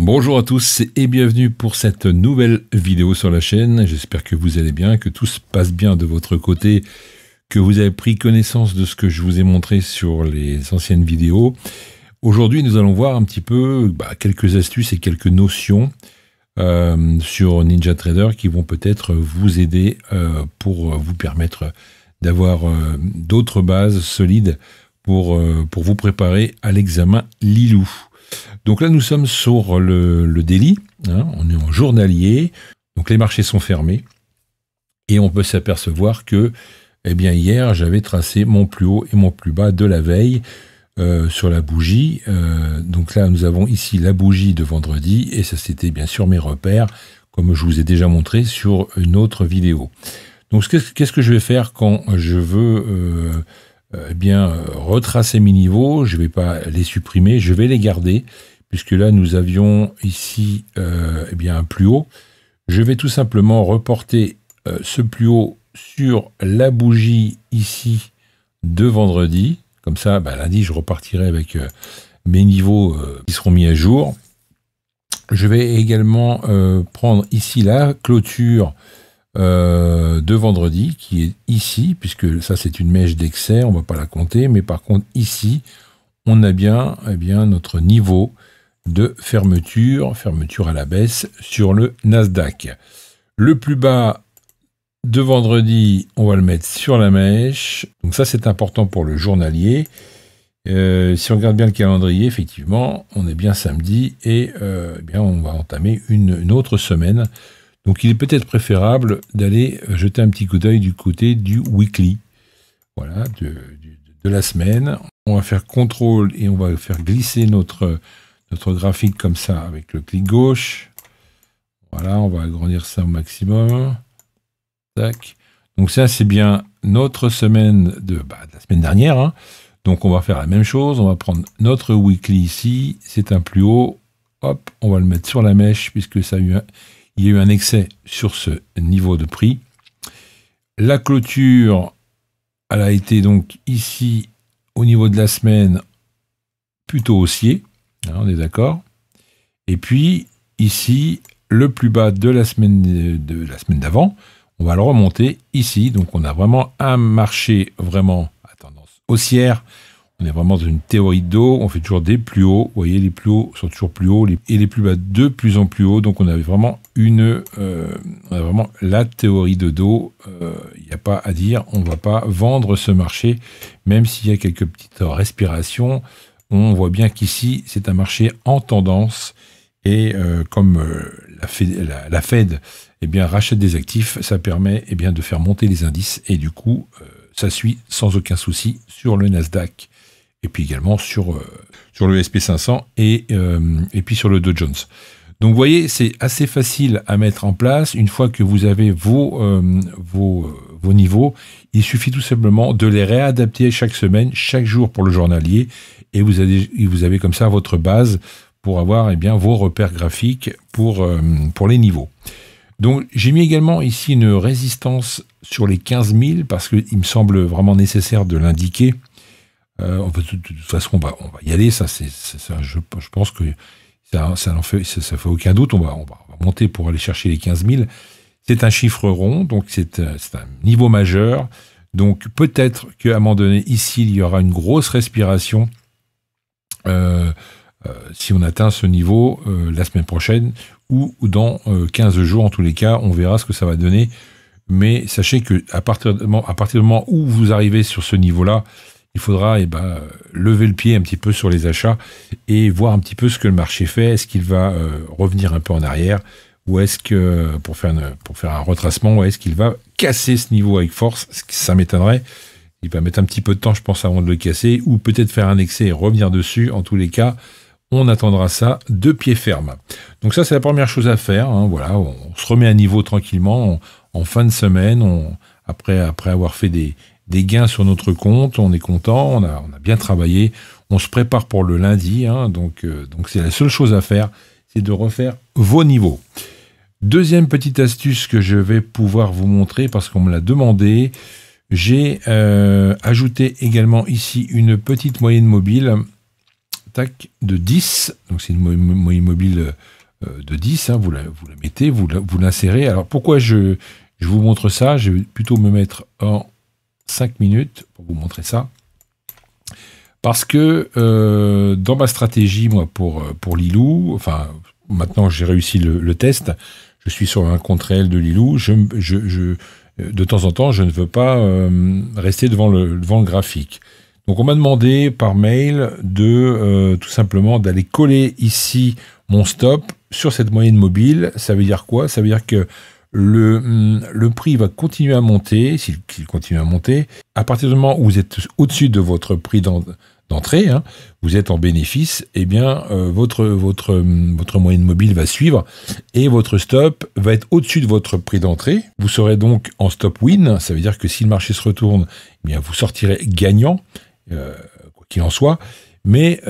Bonjour à tous et bienvenue pour cette nouvelle vidéo sur la chaîne. J'espère que vous allez bien, que tout se passe bien de votre côté, que vous avez pris connaissance de ce que je vous ai montré sur les anciennes vidéos. Aujourd'hui, nous allons voir un petit peu quelques astuces et quelques notions sur NinjaTrader qui vont peut-être vous aider pour vous permettre d'avoir d'autres bases solides pour vous préparer à l'examen Lilou. Donc là, nous sommes sur le daily, on est en journalier, donc les marchés sont fermés, et on peut s'apercevoir que, hier, j'avais tracé mon plus haut et mon plus bas de la veille sur la bougie. Donc là, nous avons ici la bougie de vendredi, et ça, c'était bien sûr mes repères, comme je vous ai déjà montré sur une autre vidéo. Donc, qu'est-ce que je vais faire quand je veux retracer mes niveaux? Je ne vais pas les supprimer, je vais les garder, puisque là nous avions ici un plus haut. Je vais tout simplement reporter ce plus haut sur la bougie ici de vendredi. Comme ça, lundi, je repartirai avec mes niveaux qui seront mis à jour. Je vais également prendre ici la clôture de vendredi qui est ici, puisque ça c'est une mèche d'excès, on ne va pas la compter, mais par contre ici on a bien, notre niveau de fermeture à la baisse sur le Nasdaq. Le plus bas de vendredi, on va le mettre sur la mèche, donc ça c'est important pour le journalier. Si on regarde bien le calendrier, effectivement on est bien samedi et on va entamer une autre semaine. Donc il est peut-être préférable d'aller jeter un petit coup d'œil du côté du weekly, voilà, de la semaine. On va faire contrôle et on va faire glisser notre graphique comme ça avec le clic gauche. Voilà, on va agrandir ça au maximum. Tac. Donc ça c'est bien notre semaine de la semaine dernière. Donc on va faire la même chose, on va prendre notre weekly ici, c'est un plus haut, hop, on va le mettre sur la mèche puisque ça a eu il y a eu un excès sur ce niveau de prix. La clôture, elle a été donc ici, au niveau de la semaine, plutôt haussier. On est d'accord. Et puis, ici, le plus bas de la semaine d'avant, on va le remonter ici. Donc, on a vraiment un marché vraiment à tendance haussière. On est vraiment dans une théorie de dos, on fait toujours des plus hauts, vous voyez les plus hauts sont toujours plus hauts et les plus bas de plus en plus hauts, donc on avait vraiment la théorie de dos, il n'y a pas à dire, on ne va pas vendre ce marché, même s'il y a quelques petites respirations, on voit bien qu'ici c'est un marché en tendance et comme la Fed rachète des actifs, ça permet de faire monter les indices et du coup ça suit sans aucun souci sur le Nasdaq. Et puis également sur le SP500 et puis sur le Dow Jones. Donc vous voyez, c'est assez facile à mettre en place. Une fois que vous avez vos niveaux, il suffit tout simplement de les réadapter chaque semaine, chaque jour pour le journalier. Et vous avez comme ça votre base pour avoir vos repères graphiques pour les niveaux. Donc j'ai mis également ici une résistance sur les 15 000 parce qu'il me semble vraiment nécessaire de l'indiquer. De toute façon, on va y aller. Ça, je pense que ça fait aucun doute. On va monter pour aller chercher les 15 000. C'est un chiffre rond, donc c'est un niveau majeur. Donc peut-être qu'à un moment donné, ici, il y aura une grosse respiration si on atteint ce niveau la semaine prochaine ou dans 15 jours. En tous les cas, on verra ce que ça va donner. Mais sachez qu'à partir du moment où vous arrivez sur ce niveau-là, il faudra lever le pied un petit peu sur les achats et voir un petit peu ce que le marché fait. Est-ce qu'il va revenir un peu en arrière ou est-ce que, pour faire un retracement, ou est-ce qu'il va casser ce niveau avec force? Ça m'étonnerait. Il va mettre un petit peu de temps, je pense, avant de le casser ou peut-être faire un excès et revenir dessus. En tous les cas, on attendra ça de pied ferme. Donc ça, c'est la première chose à faire. Voilà, on se remet à niveau tranquillement en fin de semaine. Après avoir fait des gains sur notre compte, on est content, on a bien travaillé, on se prépare pour le lundi, donc c'est la seule chose à faire, c'est de refaire vos niveaux. Deuxième petite astuce que je vais pouvoir vous montrer, parce qu'on me l'a demandé, j'ai ajouté également ici une petite moyenne mobile tac, de 10. Donc c'est une moyenne mobile de 10. Hein, vous la mettez, vous l'insérez. Alors pourquoi je vous montre ça? Je vais plutôt me mettre en 5 minutes pour vous montrer ça. Parce que dans ma stratégie, moi, pour Lilou, enfin, maintenant j'ai réussi le test, je suis sur un compte réel de Lilou, de temps en temps, je ne veux pas rester devant le graphique. Donc on m'a demandé par mail de tout simplement d'aller coller ici mon stop sur cette moyenne mobile. Ça veut dire quoi? Ça veut dire que le prix va continuer à monter, s'il continue à monter, à partir du moment où vous êtes au-dessus de votre prix d'entrée, hein, vous êtes en bénéfice, eh bien votre moyenne mobile va suivre et votre stop va être au-dessus de votre prix d'entrée. Vous serez donc en stop win, ça veut dire que si le marché se retourne, eh bien vous sortirez gagnant, quoi qu'il en soit. Mais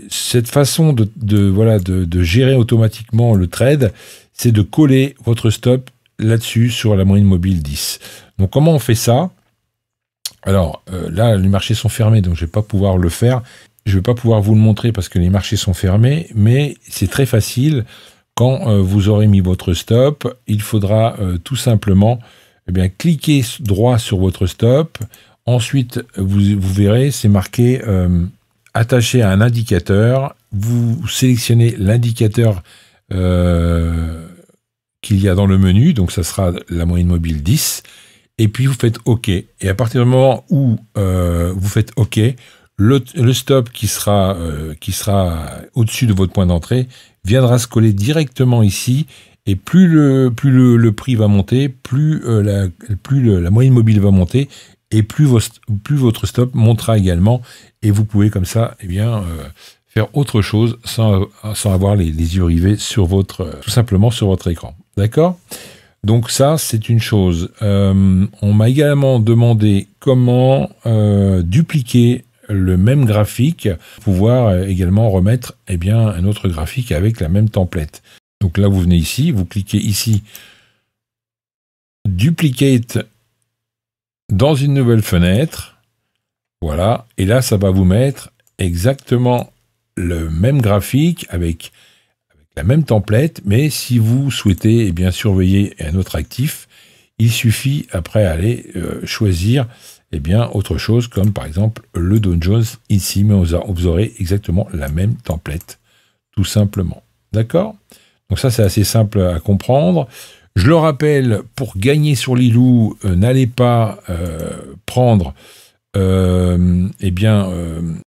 cette façon de gérer automatiquement le trade, c'est de coller votre stop là-dessus sur la moyenne mobile 10. Donc comment on fait ça? Alors là, les marchés sont fermés, donc je ne vais pas pouvoir le faire. Je ne vais pas pouvoir vous le montrer parce que les marchés sont fermés, mais c'est très facile. Quand vous aurez mis votre stop, il faudra tout simplement cliquer droit sur votre stop. Ensuite, vous verrez, c'est marqué attaché à un indicateur. Vous sélectionnez l'indicateur qu'il y a dans le menu, donc ça sera la moyenne mobile 10, et puis vous faites OK. Et à partir du moment où vous faites OK, le stop qui sera au-dessus de votre point d'entrée viendra se coller directement ici, et plus le prix va monter, plus la moyenne mobile va monter, et plus votre stop montera également, et vous pouvez comme ça faire autre chose sans avoir les yeux rivés tout simplement sur votre écran. D'accord? Donc ça, c'est une chose. On m'a également demandé comment dupliquer le même graphique, pour pouvoir également remettre un autre graphique avec la même template. Donc là, vous venez ici, vous cliquez ici, Duplicate dans une nouvelle fenêtre. Voilà, et là, ça va vous mettre exactement le même graphique avec la même template, mais si vous souhaitez surveiller un autre actif, il suffit après aller choisir autre chose, comme par exemple le Dow Jones ici, mais vous aurez exactement la même template, tout simplement. D'accord? Donc ça, c'est assez simple à comprendre. Je le rappelle, pour gagner sur Lilou, n'allez pas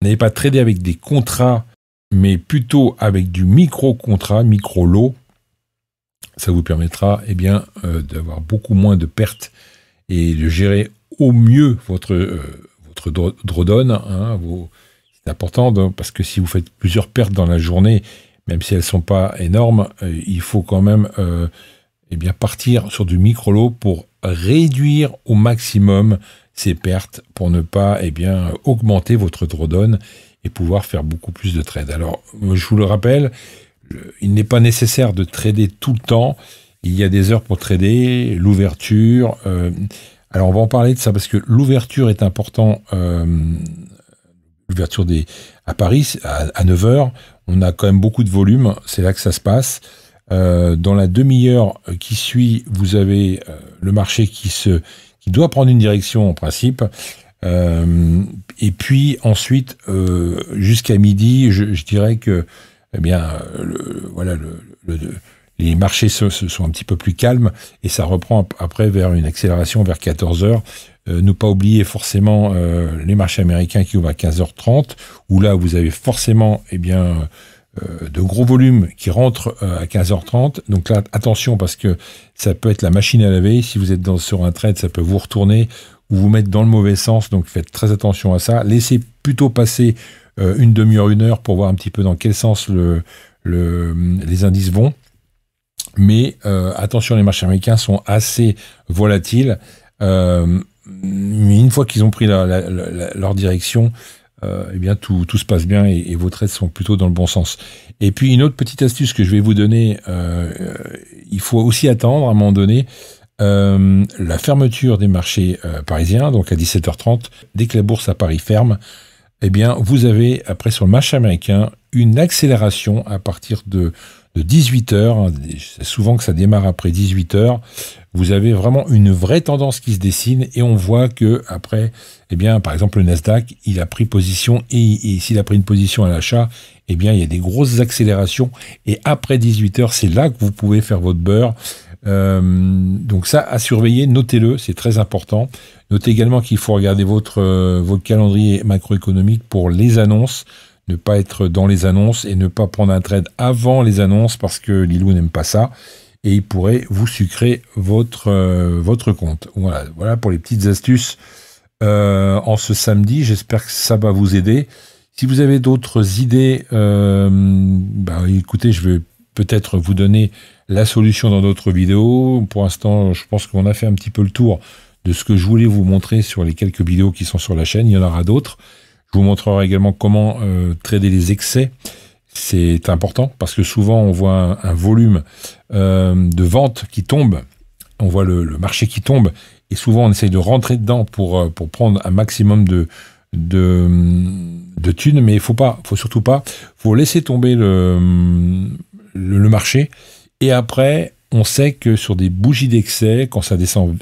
n'allez pas trader avec des contrats, mais plutôt avec du micro-contrat, micro-lot. Ça vous permettra d'avoir beaucoup moins de pertes et de gérer au mieux votre drawdown. Hein, c'est important parce que si vous faites plusieurs pertes dans la journée, même si elles ne sont pas énormes, il faut quand même partir sur du micro-lot pour réduire au maximum ces pertes pour ne pas augmenter votre drawdown et pouvoir faire beaucoup plus de trades. Alors, je vous le rappelle, il n'est pas nécessaire de trader tout le temps. Il y a des heures pour trader, l'ouverture. Alors, on va en parler de ça parce que l'ouverture est important. L'ouverture à Paris, à 9h, on a quand même beaucoup de volume. C'est là que ça se passe. Dans la demi-heure qui suit, vous avez le marché qui doit prendre une direction en principe. Et puis ensuite, jusqu'à midi, je dirais que les marchés sont un petit peu plus calmes et ça reprend après vers une accélération vers 14h. Ne pas oublier forcément les marchés américains qui ouvrent à 15h30, où là vous avez forcément de gros volumes qui rentrent à 15h30. Donc là, attention parce que ça peut être la machine à laver. Si vous êtes sur un trade, ça peut vous retourner ou vous mettre dans le mauvais sens. Donc faites très attention à ça. Laissez plutôt passer une demi-heure, une heure pour voir un petit peu dans quel sens les indices vont. Mais attention, les marchés américains sont assez volatiles. Mais une fois qu'ils ont pris leur direction, tout se passe bien et vos trades sont plutôt dans le bon sens. Et puis une autre petite astuce que je vais vous donner, il faut aussi attendre à un moment donné la fermeture des marchés parisiens, donc à 17h30, dès que la bourse à Paris ferme, eh bien, vous avez, après sur le marché américain, une accélération à partir de 18 heures. C'est souvent que ça démarre après 18 heures. Vous avez vraiment une vraie tendance qui se dessine et on voit que après, eh bien, par exemple, le Nasdaq, il a pris position et s'il a pris une position à l'achat, eh bien, il y a des grosses accélérations et après 18 heures, c'est là que vous pouvez faire votre beurre. Donc ça, à surveiller, notez-le, c'est très important. Notez également qu'il faut regarder votre calendrier macroéconomique pour les annonces, ne pas être dans les annonces et ne pas prendre un trade avant les annonces parce que Lilou n'aime pas ça et il pourrait vous sucrer votre compte. Voilà pour les petites astuces en ce samedi. J'espère que ça va vous aider. Si vous avez d'autres idées, écoutez, je vais peut-être vous donner la solution dans d'autres vidéos. Pour l'instant, je pense qu'on a fait un petit peu le tour de ce que je voulais vous montrer sur les quelques vidéos qui sont sur la chaîne. Il y en aura d'autres. Je vous montrerai également comment trader les excès. C'est important parce que souvent on voit un volume de vente qui tombe. On voit le marché qui tombe et souvent on essaye de rentrer dedans pour prendre un maximum de thunes. Mais il faut surtout pas. Faut laisser tomber le marché. Et après, on sait que sur des bougies d'excès, quand ça descend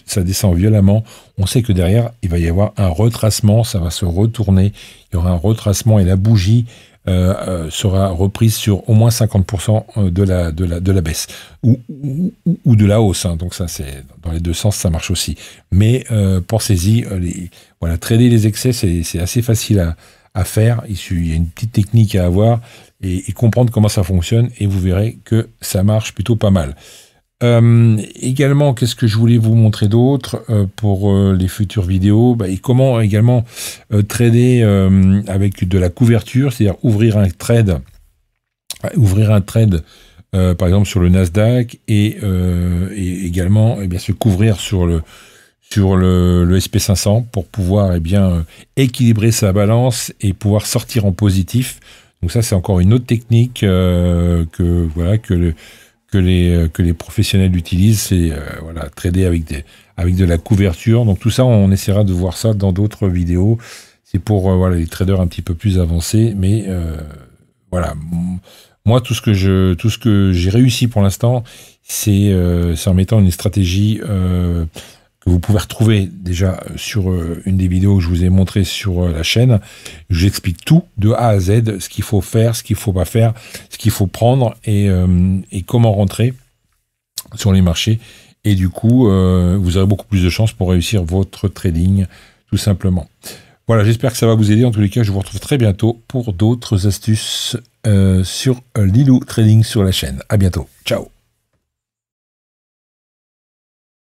violemment, on sait que derrière, il va y avoir un retracement, ça va se retourner, il y aura un retracement et la bougie sera reprise sur au moins 50% de la baisse ou de la hausse. Hein. Donc ça, c'est dans les deux sens, ça marche aussi. Mais pensez-y, trader les excès, c'est assez facile à faire. Il y a une petite technique à avoir et comprendre comment ça fonctionne et vous verrez que ça marche plutôt pas mal. Également, qu'est-ce que je voulais vous montrer d'autre pour les futures vidéos et comment également trader avec de la couverture, c'est-à-dire ouvrir un trade par exemple sur le Nasdaq et également se couvrir sur le SP500 pour pouvoir équilibrer sa balance et pouvoir sortir en positif. Donc ça, c'est encore une autre technique que les professionnels utilisent, c'est trader avec de la couverture. Donc tout ça, on essaiera de voir ça dans d'autres vidéos. C'est pour les traders un petit peu plus avancés, mais moi tout ce que j'ai réussi pour l'instant, c'est en mettant une stratégie que vous pouvez retrouver déjà sur une des vidéos que je vous ai montré sur la chaîne. J'explique tout de A à Z, ce qu'il faut faire, ce qu'il faut pas faire, ce qu'il faut prendre et comment rentrer sur les marchés. Et du coup, vous aurez beaucoup plus de chances pour réussir votre trading, tout simplement. Voilà, j'espère que ça va vous aider. En tous les cas, je vous retrouve très bientôt pour d'autres astuces sur Lilou Trading sur la chaîne. À bientôt. Ciao.